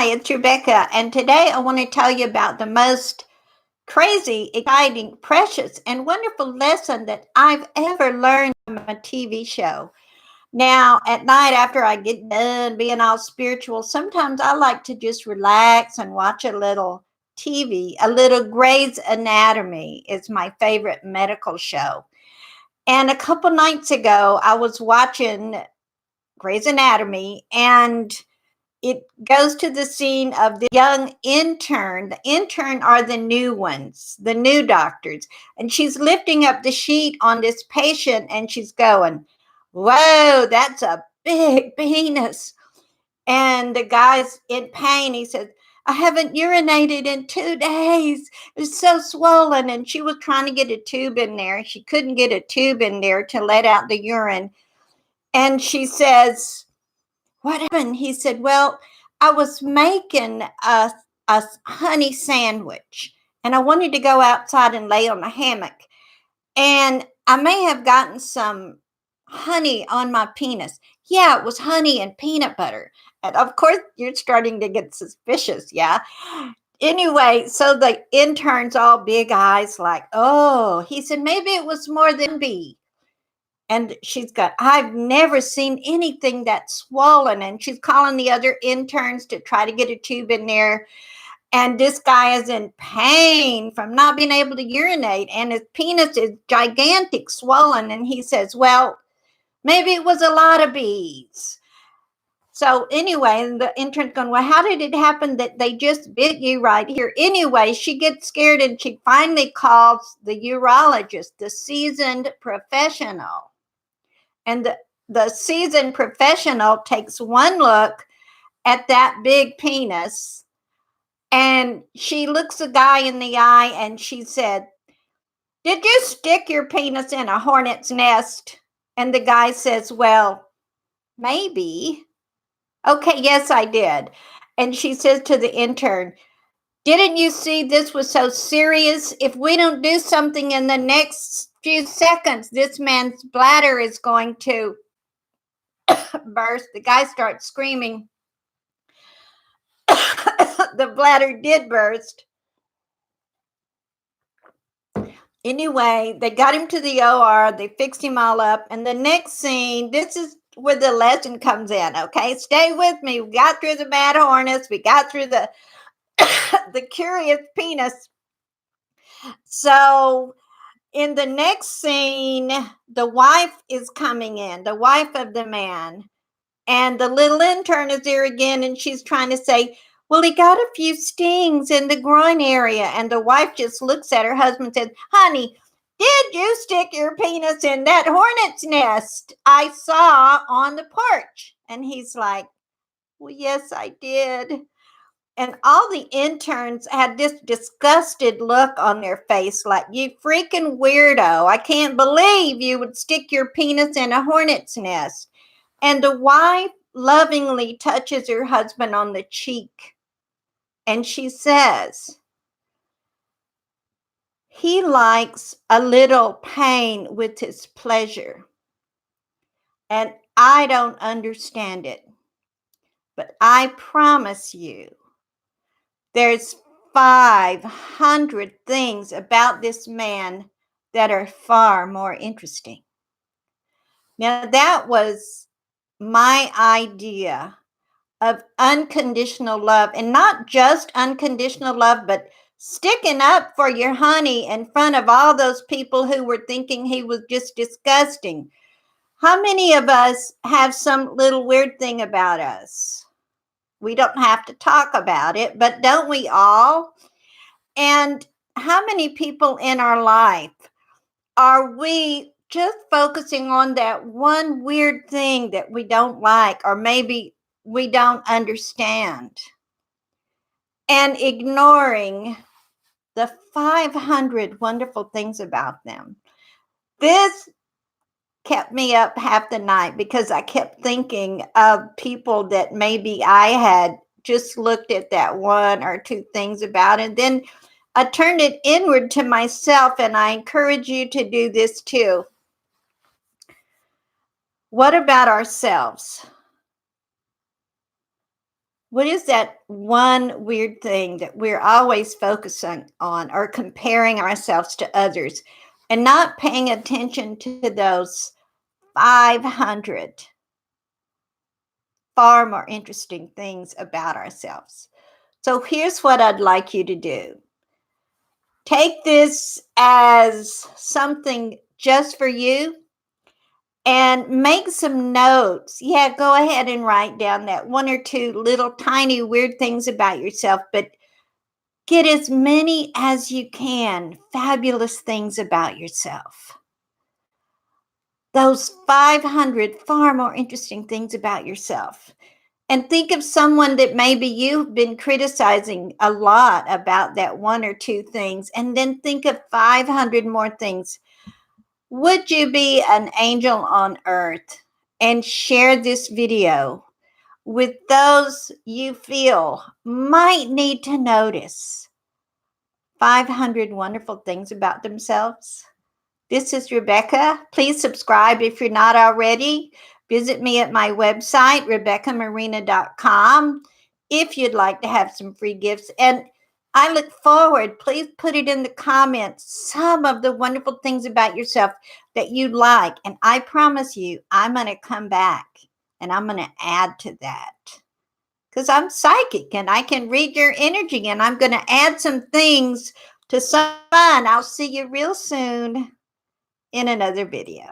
Hi, it's Rebecca, and today I want to tell you about the most crazy, exciting, precious, and wonderful lesson that I've ever learned from a TV show. Now, at night after I get done being all spiritual, sometimes I like to just relax and watch a little TV. A little Grey's Anatomy is my favorite medical show. And a couple nights ago, I was watching Grey's Anatomy, and it goes to the scene of the young intern. The intern are the new ones, the new doctors. And she's lifting up the sheet on this patient and she's going, whoa, that's a big penis. And the guy's in pain. He says, I haven't urinated in 2 days. It's so swollen. And she was trying to get a tube in there. She couldn't get a tube in there to let out the urine. And she says, what happened? He said, well, I was making a honey sandwich and I wanted to go outside and lay on a hammock. And I may have gotten some honey on my penis. Yeah, it was honey and peanut butter. And of course, you're starting to get suspicious. Yeah. Anyway, so the intern's all big eyes like, oh, he said, maybe it was more than B. And she's got, I've never seen anything that swollen. And she's calling the other interns to try to get a tube in there. And this guy is in pain from not being able to urinate. And his penis is gigantic, swollen. And he says, well, maybe it was a lot of bees. So anyway, the intern's going, well, how did it happen that they just bit you right here? Anyway, she gets scared and she finally calls the urologist, the seasoned professional. And the seasoned professional takes one look at that big penis and she looks the guy in the eye and she said, did you stick your penis in a hornet's nest? And the guy says, well, maybe. Okay, yes, I did. And she says to the intern, didn't you see this was so serious? If we don't do something in the next few seconds, this man's bladder is going to burst. The guy starts screaming. The bladder did burst. Anyway, they got him to the OR. They fixed him all up. And the next scene, this is where the lesson comes in, okay? Stay with me. We got through the MAD Hornets. We got through the the curious penis. So in the next scene, the wife is coming in, the wife of the man. And the little intern is there again, and she's trying to say, well, he got a few stings in the groin area. And the wife just looks at her husband and says, honey, did you stick your penis in that hornet's nest I saw on the porch? And he's like, well, yes, I did. And all the interns had this disgusted look on their face like, you freaking weirdo. I can't believe you would stick your penis in a hornet's nest. And the wife lovingly touches her husband on the cheek. And she says, he likes a little pain with his pleasure. And I don't understand it. But I promise you, there's 500 things about this man that are far more interesting. Now, that was my idea of unconditional love, and not just unconditional love, but sticking up for your honey in front of all those people who were thinking he was just disgusting. How many of us have some little weird thing about us? We don't have to talk about it, but don't we all? And how many people in our life are we just focusing on that one weird thing that we don't like, or maybe we don't understand, and ignoring the 500 wonderful things about them? This kept me up half the night because I kept thinking of people that maybe I had just looked at that one or two things about, and then I turned it inward to myself, and I encourage you to do this too. What about ourselves? What is that one weird thing that we're always focusing on or comparing ourselves to others and not paying attention to those 500 far more interesting things about ourselves? So here's what I'd like you to do. Take this as something just for you and make some notes. Yeah, go ahead and write down that one or two little tiny weird things about yourself, but get as many as you can fabulous things about yourself. Those 500 far more interesting things about yourself. And think of someone that maybe you've been criticizing a lot about that one or two things, and then think of 500 more things. Would you be an angel on earth and share this video with those you feel might need to notice 500 wonderful things about themselves? This is Rebecca. Please subscribe if you're not already. Visit me at my website, RebeccaMarina.com, if you'd like to have some free gifts. And I look forward, please put it in the comments, some of the wonderful things about yourself that you like. And I promise you, I'm going to come back and I'm going to add to that. Because I'm psychic and I can read your energy, and I'm going to add some things to some fun. I'll see you real soon in another video.